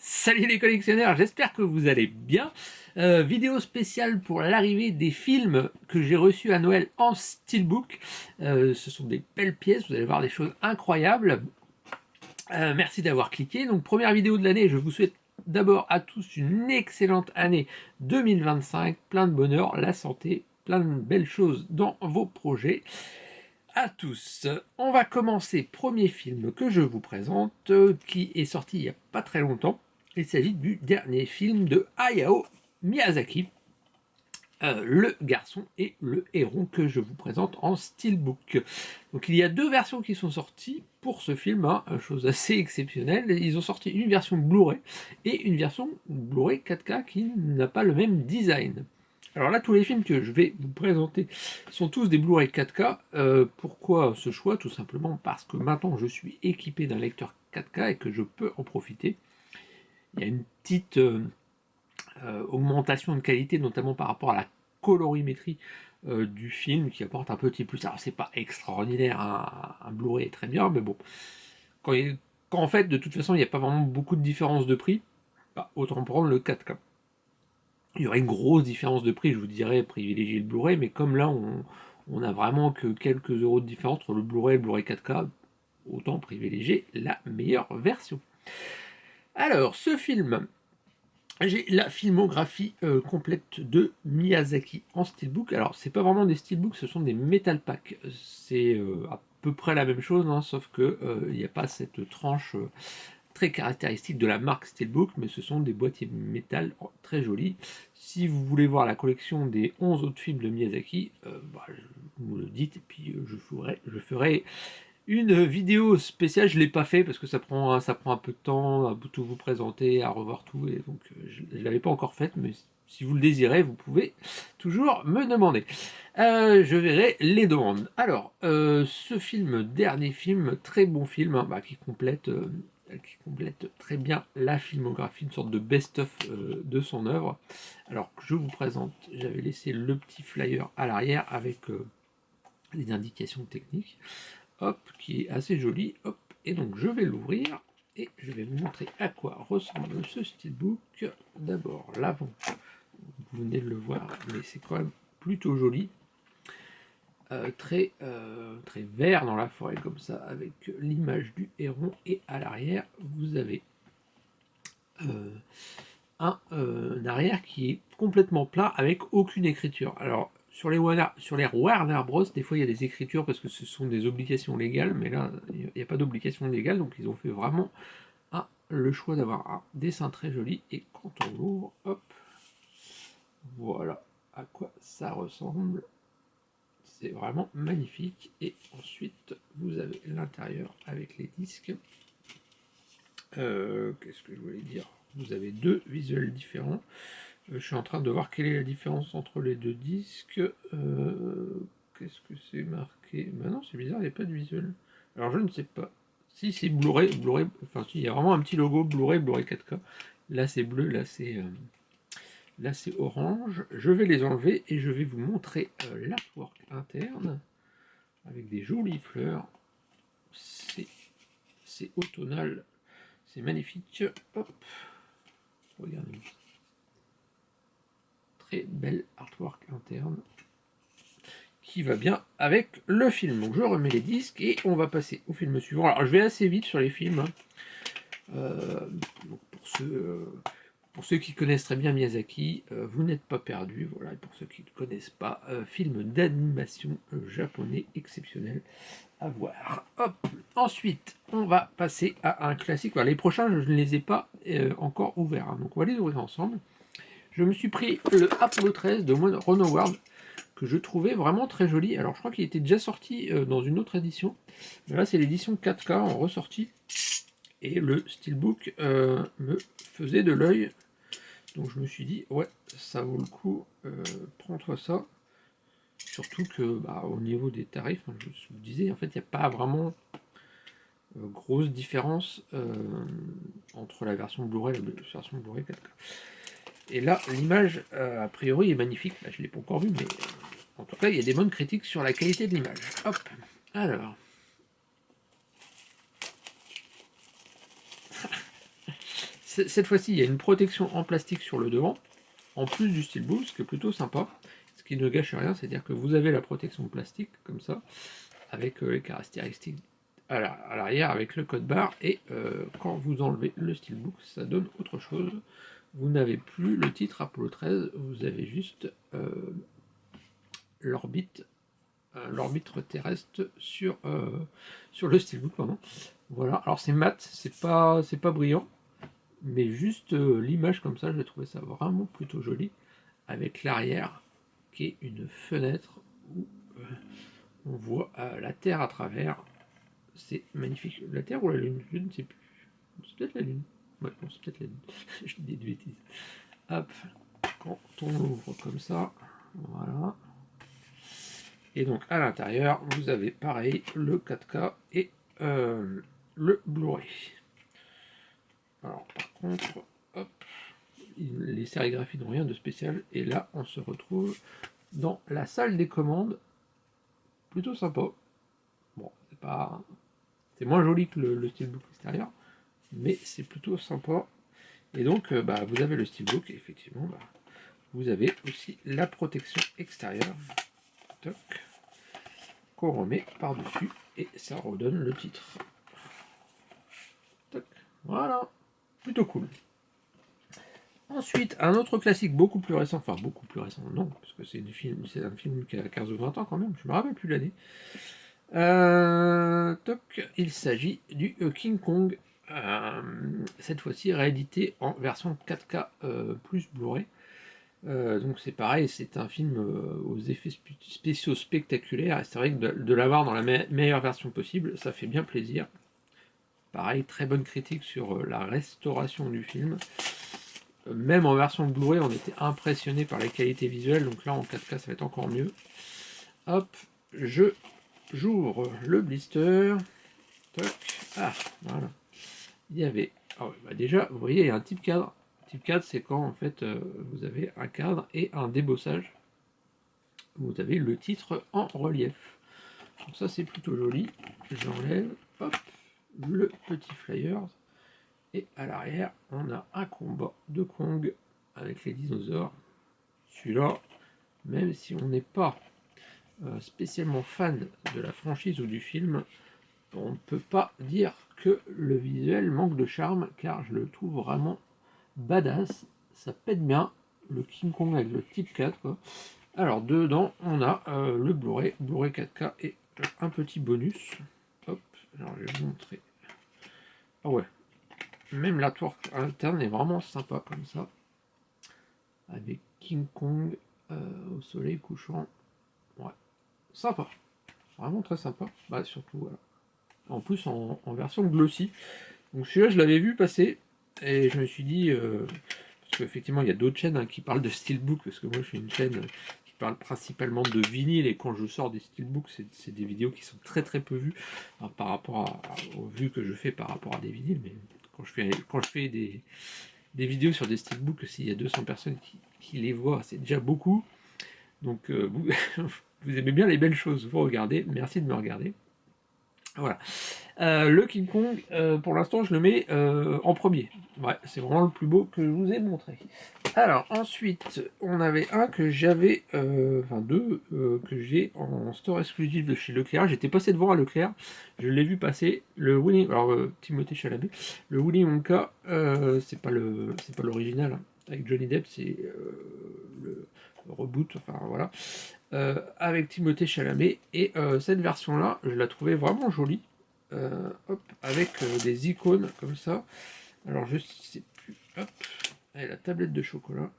Salut les collectionneurs, j'espère que vous allez bien. Vidéo spéciale pour l'arrivée des films que j'ai reçus à Noël en steelbook. Ce sont des belles pièces, vous allez voir des choses incroyables. Merci d'avoir cliqué. Donc première vidéo de l'année, je vous souhaite d'abord à tous une excellente année 2025, plein de bonheur, la santé, plein de belles choses dans vos projets. À tous. On va commencer. Premier film que je vous présente, qui est sorti il n'y a pas très longtemps. Il s'agit du dernier film de Hayao Miyazaki, Le garçon et le héron, que je vous présente en steelbook. Donc il y a deux versions qui sont sorties pour ce film, chose assez exceptionnelle. Ils ont sorti une version Blu-ray et une version Blu-ray 4K qui n'a pas le même design. Alors là, tous les films que je vais vous présenter sont tous des Blu-ray 4K. Pourquoi ce choix? Tout simplement parce que maintenant je suis équipé d'un lecteur 4K et que je peux en profiter. Il y a une petite augmentation de qualité, notamment par rapport à la colorimétrie du film, qui apporte un petit plus. Alors c'est pas extraordinaire, un Blu-ray est très bien, mais bon, quand en fait de toute façon il n'y a pas vraiment beaucoup de différence de prix, bah, autant prendre le 4K. Il y aurait une grosse différence de prix, je vous dirais privilégier le Blu-ray, mais comme là on a vraiment que quelques euros de différence entre le Blu-ray et le Blu-ray 4K, autant privilégier la meilleure version. Alors, ce film, j'ai la filmographie complète de Miyazaki en steelbook. Alors, c'est pas vraiment des steelbooks, ce sont des metal packs. C'est à peu près la même chose, hein, sauf que il n'y a pas cette tranche très caractéristique de la marque Steelbook, mais ce sont des boîtiers métal très jolis. Si vous voulez voir la collection des 11 autres films de Miyazaki, vous me le dites, et puis je ferai une vidéo spéciale. Je ne l'ai pas fait parce que ça prend un peu de temps à tout vous présenter, à revoir tout, et donc je ne l'avais pas encore faite, mais si vous le désirez, vous pouvez toujours me demander. Je verrai les demandes. Alors, ce film, dernier film, très bon film, hein, qui complète très bien la filmographie, une sorte de best-of de son œuvre. Alors que je vous présente, j'avais laissé le petit flyer à l'arrière avec les indications techniques, hop, qui est assez joli, hop, et donc je vais l'ouvrir et je vais vous montrer à quoi ressemble ce steelbook. D'abord l'avant, vous venez de le voir, mais c'est quand même plutôt joli. Très vert dans la forêt comme ça, avec l'image du héron, et à l'arrière vous avez un arrière qui est complètement plat avec aucune écriture. Alors sur les Warner Bros, des fois il y a des écritures parce que ce sont des obligations légales, mais là il n'y a pas d'obligation légale, donc ils ont fait vraiment le choix d'avoir un dessin très joli. Et quand on l'ouvre, hop, voilà à quoi ça ressemble. C'est vraiment magnifique. Et ensuite, vous avez l'intérieur avec les disques. Qu'est-ce que je voulais dire? Vous avez deux visuels différents. Je suis en train de voir quelle est la différence entre les deux disques. Qu'est-ce que c'est marqué? Ben non, c'est bizarre, il n'y a pas de visuel. Alors je ne sais pas. Si c'est Blu-ray, enfin si, il y a vraiment un petit logo Blu-ray 4K. Là c'est bleu, là c'est orange. Je vais les enlever et je vais vous montrer l'artwork interne avec des jolies fleurs. C'est automnal, c'est magnifique. Hop, regardez. Très belle artwork interne qui va bien avec le film. Donc je remets les disques et on va passer au film suivant. Alors je vais assez vite sur les films. Donc pour ceux qui connaissent très bien Miyazaki, vous n'êtes pas perdus. Voilà. Et pour ceux qui ne connaissent pas, film d'animation japonais exceptionnel à voir. Hop. Ensuite, on va passer à un classique. Voilà, les prochains, je ne les ai pas encore ouverts, hein, donc on va les ouvrir ensemble. Je me suis pris le Apollo 13 de Ron Howard, que je trouvais vraiment très joli. Alors je crois qu'il était déjà sorti dans une autre édition. Mais là c'est l'édition 4K en ressorti. Et le steelbook me faisait de l'œil. Donc je me suis dit, ouais, ça vaut le coup, prends-toi ça. Surtout que au niveau des tarifs, je vous disais, en fait il n'y a pas vraiment grosse différence entre la version Blu-ray et la version Blu-ray 4K. Et là, l'image, a priori, est magnifique. Là, je ne l'ai pas encore vue, mais en tout cas, il y a des bonnes critiques sur la qualité de l'image. Hop, alors. Cette fois-ci, il y a une protection en plastique sur le devant, en plus du steelbook, ce qui est plutôt sympa. Ce qui ne gâche rien, c'est-à-dire que vous avez la protection plastique, comme ça, avec les caractéristiques à l'arrière, avec le code barre, et quand vous enlevez le steelbook, ça donne autre chose. Vous n'avez plus le titre Apollo 13, vous avez juste l'orbite terrestre sur le steelbook, pardon. Voilà, alors c'est mat, c'est pas brillant, mais juste l'image comme ça, j'ai trouvé ça vraiment plutôt joli, avec l'arrière qui est une fenêtre où on voit la Terre à travers. C'est magnifique. La Terre ou la Lune? Je ne sais plus. C'est peut-être la Lune. Ouais, non, c'est peut-être la Lune. Je dis des bêtises. Hop, quand on l'ouvre comme ça, voilà. Et donc à l'intérieur, vous avez pareil le 4K et le Blu-ray. Alors par contre, hop, les sérigraphies n'ont rien de spécial. Et là, on se retrouve dans la salle des commandes. Plutôt sympa. Bon, c'est moins joli que le steelbook extérieur, mais c'est plutôt sympa. Et donc, vous avez le steelbook, et effectivement, vous avez aussi la protection extérieure, qu'on remet par-dessus, et ça redonne le titre. Toc. Voilà, plutôt cool. Ensuite, un autre classique beaucoup plus récent, enfin beaucoup plus récent, non, parce que c'est un film qui a 15 ou 20 ans quand même, je me rappelle plus l'année. Il s'agit du King Kong, cette fois-ci réédité en version 4K plus Blu-ray. Donc c'est pareil, c'est un film aux effets spéciaux spectaculaires, et c'est vrai que de l'avoir dans la meilleure version possible, ça fait bien plaisir. Pareil, très bonne critique sur la restauration du film. Même en version Blu-ray, on était impressionné par la qualité visuelle, donc là en 4K ça va être encore mieux. Hop, j'ouvre le blister. Toc. Ah, voilà. Il y avait. Déjà, vous voyez, il y a un type cadre. Type cadre, c'est quand en fait vous avez un cadre et un débossage. Vous avez le titre en relief. Donc ça, c'est plutôt joli. J'enlève. Hop, le petit flyer. Et à l'arrière, on a un combat de Kong avec les dinosaures. Celui-là, même si on n'est pas spécialement fan de la franchise ou du film, on ne peut pas dire que le visuel manque de charme, car je le trouve vraiment badass. Ça pète bien, le King Kong avec le type 4, quoi. Alors dedans, on a le Blu-ray 4K et un petit bonus. Hop, alors je vais vous montrer. Ah ouais, même la toile interne est vraiment sympa comme ça, avec King Kong au soleil couchant. Ouais, sympa, vraiment très sympa. Surtout voilà. En plus en version glossy. Donc celui-là, je l'avais vu passer et je me suis dit, parce qu'effectivement il y a d'autres chaînes qui parlent de steelbook, parce que moi je suis une chaîne qui parle principalement de vinyle, et quand je sors des steelbooks, c'est des vidéos qui sont très très peu vues par rapport aux vues que je fais par rapport à des vinyles. Mais quand je fais des vidéos sur des steelbooks, s'il y a 200 personnes qui les voient, c'est déjà beaucoup. Donc vous, vous aimez bien les belles choses, vous regardez, merci de me regarder. Voilà. Le King Kong, pour l'instant, je le mets en premier. Ouais, c'est vraiment le plus beau que je vous ai montré. Alors, ensuite, on avait un que j'avais, deux que j'ai en store exclusif de chez Leclerc. J'étais passé devant à Leclerc, je l'ai vu passer. Le Willy, alors Timothée Chalamet, le Willy Wonka, c'est pas l'original, hein. Avec Johnny Depp, c'est le reboot, enfin voilà. Avec Timothée Chalamet, et cette version là je la trouvais vraiment jolie, avec des icônes comme ça. Alors je sais plus, hop, et la tablette de chocolat.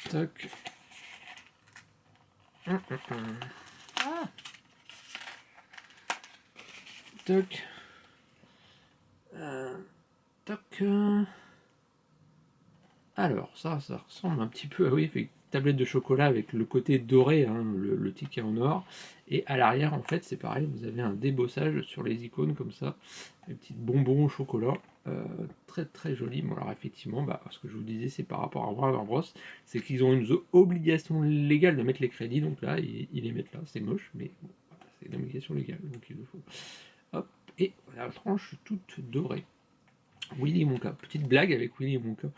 Tac. Ah. Toc. Toc. Alors, ça ressemble un petit peu à, oui, tablette de chocolat avec le côté doré, hein, le ticket en or. Et à l'arrière, en fait, c'est pareil, vous avez un débossage sur les icônes comme ça, des petits bonbons au chocolat. très très joli. Bon, alors effectivement, ce que je vous disais, c'est par rapport à Warner Bros, c'est qu'ils ont une obligation légale de mettre les crédits, donc là, ils les mettent là. C'est moche, mais bon, c'est une obligation légale, donc il le faut. Hop, et la tranche toute dorée. Willy Wonka, petite blague avec Willy Wonka,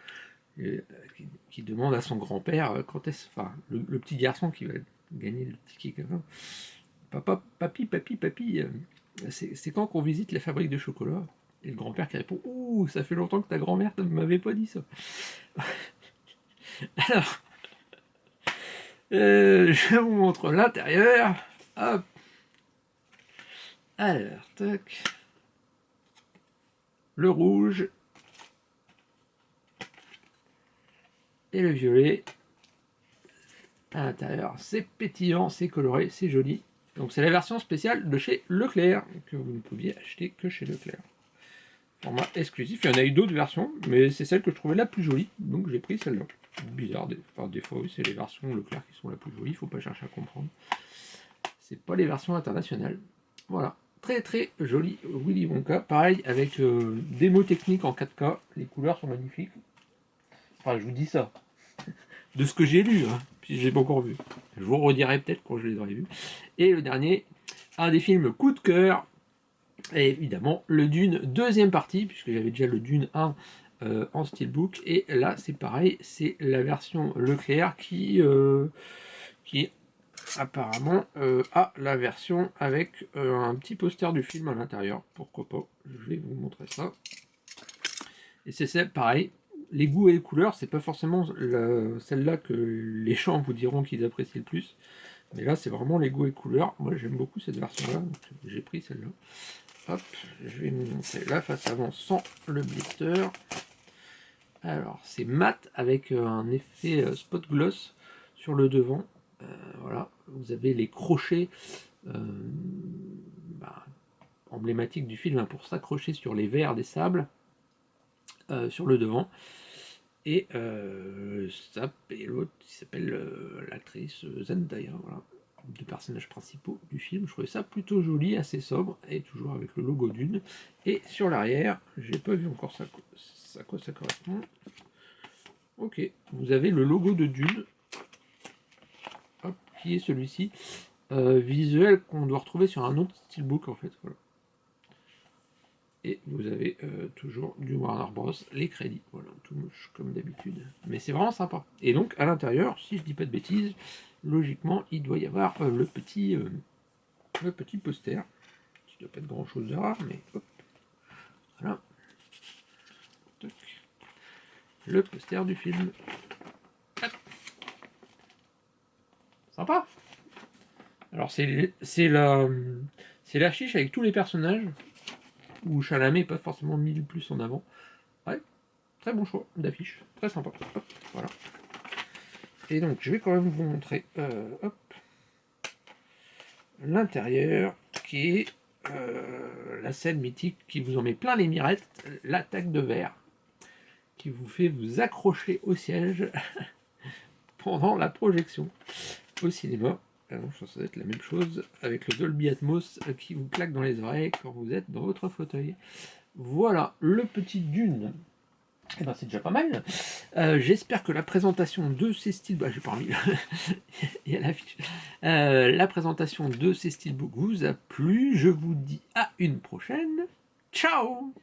qui demande à son grand-père quand est-ce, enfin, le petit garçon qui va gagner le ticket cadeau. Papa, papy, c'est quand qu'on visite la fabrique de chocolat? Et le grand-père qui répond: ouh, ça fait longtemps que ta grand-mère ne m'avait pas dit ça. Alors, je vous montre l'intérieur. Hop. Alors, tac. Le rouge. Et le violet. À l'intérieur, c'est pétillant, c'est coloré, c'est joli. Donc c'est la version spéciale de chez Leclerc, que vous ne pouviez acheter que chez Leclerc. Format exclusif, il y en a eu d'autres versions, mais c'est celle que je trouvais la plus jolie, donc j'ai pris celle-là. Bizarre, des fois oui, c'est les versions Leclerc qui sont la plus jolies, il ne faut pas chercher à comprendre. C'est pas les versions internationales. Voilà, très très joli Willy Wonka, pareil avec des mots techniques en 4K, les couleurs sont magnifiques. Enfin, je vous dis ça, de ce que j'ai lu, hein, puis j'ai pas encore vu. Je vous redirai peut-être quand je les aurai vus. Et le dernier, un des films coup de cœur, et évidemment le Dune deuxième partie, puisque j'avais déjà le Dune 1 en steelbook, et là c'est pareil, c'est la version Leclerc qui apparemment a la version avec un petit poster du film à l'intérieur, pourquoi pas, je vais vous montrer ça. Et c'est pareil, les goûts et les couleurs, c'est pas forcément celle-là que les gens vous diront qu'ils apprécient le plus, mais là c'est vraiment les goûts et couleurs. Moi j'aime beaucoup cette version-là, donc j'ai pris celle-là. Hop, je vais vous montrer la face avant sans le blister. Alors, c'est mat avec un effet spot gloss sur le devant. Voilà, vous avez les crochets emblématiques du film, hein, pour s'accrocher sur les verres des sables sur le devant. Et ça, et l'autre qui s'appelle l'actrice Zendaya, voilà. Deux personnages principaux du film. Je trouvais ça plutôt joli, assez sobre, et toujours avec le logo Dune. Et sur l'arrière, j'ai pas vu encore ça, à quoi ça correspond. Ok, vous avez le logo de Dune, hop, qui est celui-ci, visuel qu'on doit retrouver sur un autre steelbook en fait. Voilà. Et vous avez toujours du Warner Bros, les crédits, voilà, tout moche comme d'habitude. Mais c'est vraiment sympa. Et donc à l'intérieur, si je dis pas de bêtises, logiquement il doit y avoir le petit poster, qui doit pas être grand chose de rare, mais hop, voilà. Toc. Le poster du film. Hop. Sympa. Alors c'est l'affiche avec tous les personnages, où Chalamet n'est pas forcément mis le plus en avant. Ouais, très bon choix d'affiche, très sympa. Hop, voilà. Et donc je vais quand même vous montrer l'intérieur, qui est la scène mythique qui vous en met plein les mirettes, l'attaque de verre, qui vous fait vous accrocher au siège pendant la projection au cinéma. Alors, je pense que ça va être la même chose avec le Dolby Atmos qui vous claque dans les oreilles quand vous êtes dans votre fauteuil. Voilà, le petit Dune. Eh ben, c'est déjà pas mal. J'espère que la présentation de ces steelbooks, j'ai pas remis, il y a l'affiche. La présentation de ces steelbooks vous a plu. Je vous dis à une prochaine. Ciao!